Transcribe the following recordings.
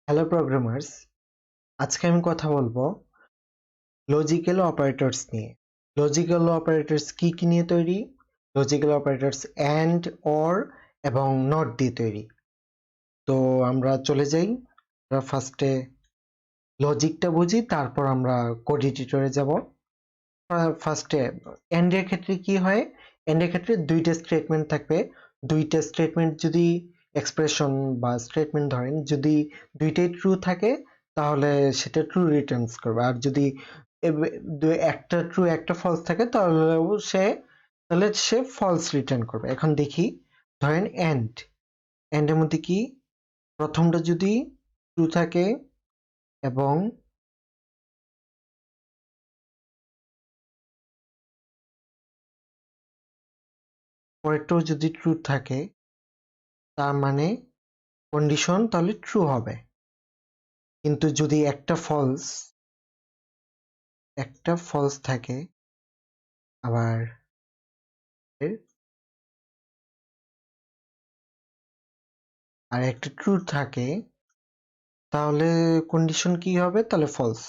Hello programmers, আজকে আমি কথা বলবো লজিক্যাল অপারেটরস নিয়ে। লজিক্যাল অপারেটরস কি কি নিয়ে তৈরি? লজিক্যাল অপারেটরস অ্যান্ড, অর এবং নট দিয়ে তৈরি। তো আমরা চলে যাই, আমরা ফার্স্টে লজিকটা বুঝি, তারপর আমরা কোড এডিটরে যাব। ফার্স্টে এন্ড এর ক্ষেত্রে কি হয়? এন্ড এর ক্ষেত্রে দুইটা স্টেটমেন্ট থাকবে। দুইটা স্টেটমেন্ট যদি এক্সপ্রেশন বা স্টেটমেন্ট ধরেন, যদি দুইটাই ট্রু থাকে তাহলে সেটা ট্রু রিটার্নস করবে, আর যদি একটা ট্রু একটা ফলস থাকে তাহলে সে ফলস রিটার্ন করবে। এখন দেখি, ধরেন এন্ড এর মধ্যে কি, প্রথমটা যদি ট্রু থাকে এবং পরেরটাও যদি ট্রু থাকে, তার মানে কন্ডিশন তাহলে ট্রু হবে। কিন্তু যদি একটা ফলস থাকে, আবার আর একটা ট্রু থাকে, তাহলে কন্ডিশন কি হবে? তাহলে ফলস।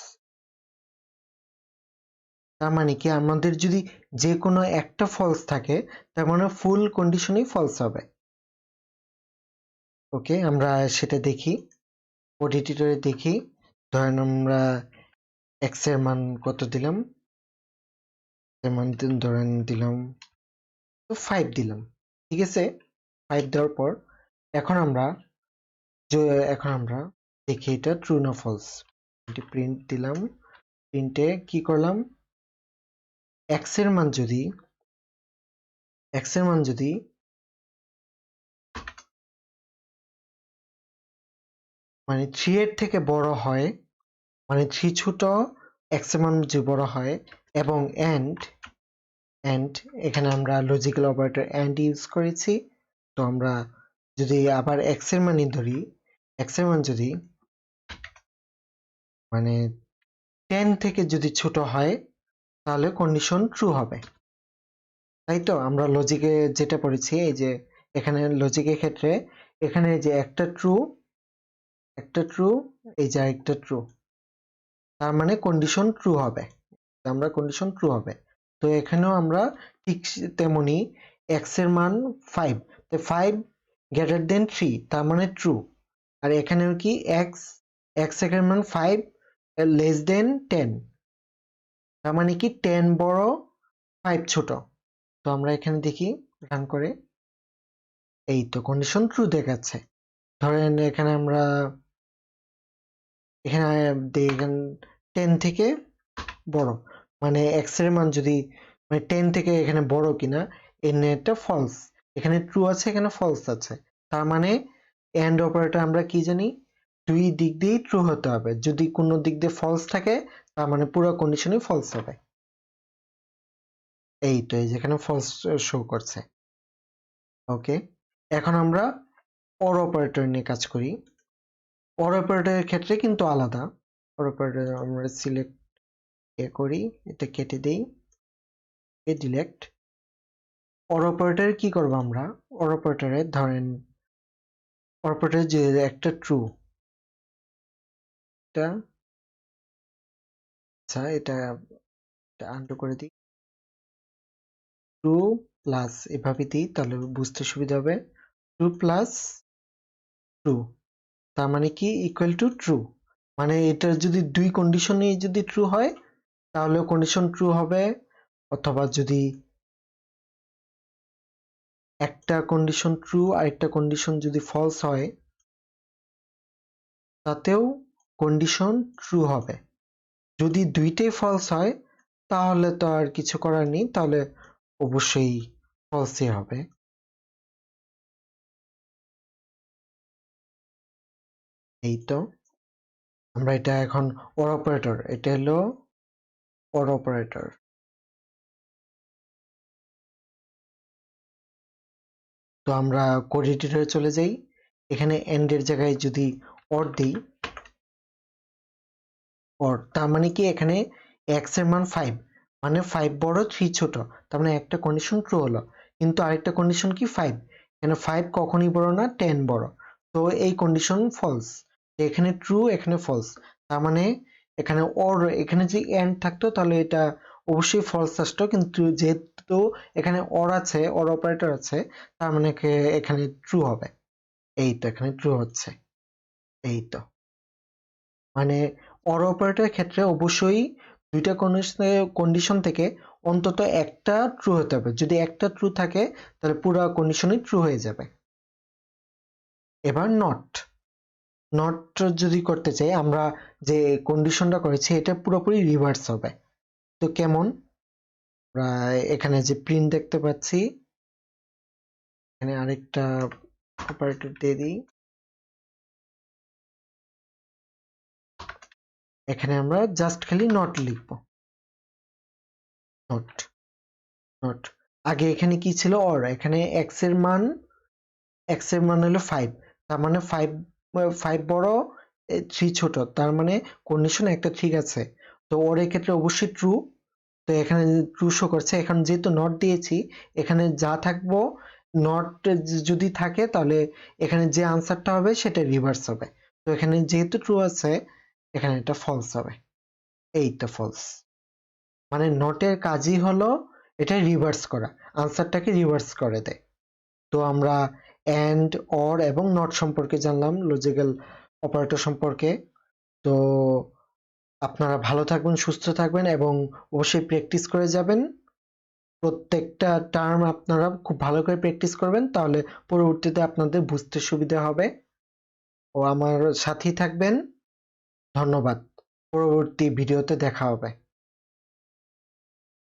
তার মানে কি, আমাদের যদি যে কোনো একটা ফলস থাকে, তার মানে ফুল কন্ডিশনই ফলস হবে। ওকে, আমরা সেটা দেখি, কোড এডিটরে দেখি। ধরেন আমরা এক্স এর মান কত দিলাম, এর মান ধরেন দিলাম 5 দিলাম, ঠিক আছে। 5 দেওয়ার পর এখন আমরা এখন আমরা দেখি এটা ট্রু না ফলস। প্রিন্ট দিলাম, প্রিন্টে কি করলাম, এক্স এর মান যদি মানে 3 এর থেকে বড় হয়, মানে 3 ছোট, এক্স এর মান যে বড় হয়, এবং এন্ড এখানে আমরা লজিক্যাল অপারেটর এন্ড ইউজ করেছি। তো আমরা যদি আবার এক্স এর মানই ধরি, এক্স এর মান যদি মানে 10 থেকে যদি ছোট হয়, তাহলে কন্ডিশন ট্রু হবে। তাই তো আমরা লজিকে যেটা পড়েছি, এই যে এখানে লজিকের ক্ষেত্রে এখানে যে একটা ট্রু, এই যে আরেকটা ট্রু, তার মানে কন্ডিশন ট্রু হবে। তো এখানেও আমরা ঠিক তেমনি এক্স এর মান 5, তো 5 গ্রেটার দেন 3, তার মানে ট্রু। আর এখানেও কি এক্স এর মান 5 লেস দেন 10, তার মানে কি 10 বড় 5 ছোট। তো আমরা এখানে দেখি, রান করে, এই তো কন্ডিশন ট্রু দেখাচ্ছে। ধরেন এখানে আমরা দেখেন 10 থেকে বড়, মানে এক্স এর মান যদি মানে 10 থেকে এখানে বড় কিনা, এটা ফলস। এখানে ট্রু আছে, এখানে ফলস আছে। তার মানে এন্ড অপারেটর আমরা কি জানি, দুই দিক দিয়েই ট্রু হতে হবে। যদি কোনো দিক দিয়ে ফলস থাকে, তার মানে পুরো কন্ডিশনই ফলস হবে। এই তো এই যেখানে ফলস শো করছে। ওকে, এখন আমরা অর অপারেটর নিয়ে কাজ করি। অর অপারেটরের ক্ষেত্রে কিন্তু আলাদা। অর অপারেটর আমরা সিলেক্ট করি, এটা কেটে দেই, ডিলেক্ট। অর অপারেটরে কি করব আমরা, অর অপারেটরে ধরেন অপারেটরে যে একটা ট্রু, এটা আচ্ছা এটা আনডু করে দিই, ট্রু প্লাস এভাবে দিই, তাহলে বুঝতে সুবিধা হবে। ট্রু প্লাস ট্রু, তার মানে কি ইকুয়াল টু ট্রু। মানে এটা যদি দুই কন্ডিশনই যদি ট্রু হয়, তাহলে কন্ডিশন ট্রু হবে। অথবা যদি একটা কন্ডিশন ট্রু আর একটা কন্ডিশন যদি ফলস হয়, তাতেও কন্ডিশন ট্রু হবে। যদি দুইটাই ফলস হয়, তাহলে তো আর কিছু করার নেই, তাহলে অবশ্যই ফলসই হবে। এই তো আমরা এটা এখন অর অপারেটর, এটা হলো অর অপারেটর। তো আমরা কোড এডিটরে চলে যাই, এখানে এন্ড এর জায়গায় যদি অর দিই, অর তার মানে কি, এখানে এক্স এর মান 5, মানে 5 বড় 3 ছোট, তার মানে একটা কন্ডিশন ট্রু হলো। কিন্তু আরেকটা কন্ডিশন কি 5, এখানে 5 কখনই বড় না, 10 বড়। তো এই কন্ডিশন ফলস। এখানে ট্রু এখানে ফলস, তার মানে এখানে অর, এখানে যে এন্ড থাকতো তাহলে এটা অবশ্যই ফলস আসতো, কিন্তু যেহেতু এখানে অর আছে, অর অপারেটর আছে, তার মানে এখানে ট্রু হবে। এই তো এখানে ট্রু হচ্ছে। এই তো মানে অর অপারেটরের ক্ষেত্রে অবশ্যই দুইটা কন্ডিশন থেকে অন্তত একটা ট্রু হতে হবে। যদি একটা ট্রু থাকে তাহলে পুরো কন্ডিশনই ট্রু হয়ে যাবে। এবার নট, নট যদি করতে চাই, আমরা যে কন্ডিশনটা করেছি এটা পুরোপুরি রিভার্স হবে। তো কেমন, আমরা এখানে যে প্রিন্ট দেখতে পাচ্ছি, এখানে আরেকটা অপারেটর দিয়ে দিই, এখানে আমরা জাস্ট খালি নট লিখবো, নট, নট। আগে এখানে কি ছিল, অর, এখানে এক্স এর মান, এক্স এর মান হলো 5, তার মানে 5 বড় 3 ছোট, তার মানে কন্ডিশন একটা ঠিক আছে। তো ওর ক্ষেত্রে অবশ্যই ট্রু। তো এখানে ট্রু শো করছে, এখন যেহেতু নট দিয়েছি এখানে যা থাকবো, নট যদি থাকে তাহলে এখানে যে আনসারটা হবে সেটা রিভার্স হবে। তো এখানে যেহেতু ট্রু আছে এখানে এটা ফলস হবে। এই তো ফলস, মানে নটের কাজই হলো এটা রিভার্স করা, আনসারটাকে রিভার্স করে দেয়। তো আমরা এন্ড, অর এবং নট সম্পর্কে জানলাম, লজিক্যাল অপারেটর সম্পর্কে। তো আপনারা ভালো থাকবেন, সুস্থ থাকবেন এবং অবশ্যই প্র্যাকটিস করে যাবেন। প্রত্যেকটা টার্ম আপনারা খুব ভালো করে প্র্যাকটিস করবেন, তাহলে পরবর্তীতে আপনাদের বুঝতে সুবিধা হবে। ও আমার সাথেই থাকবেন। ধন্যবাদ। পরবর্তী ভিডিওতে দেখা হবে।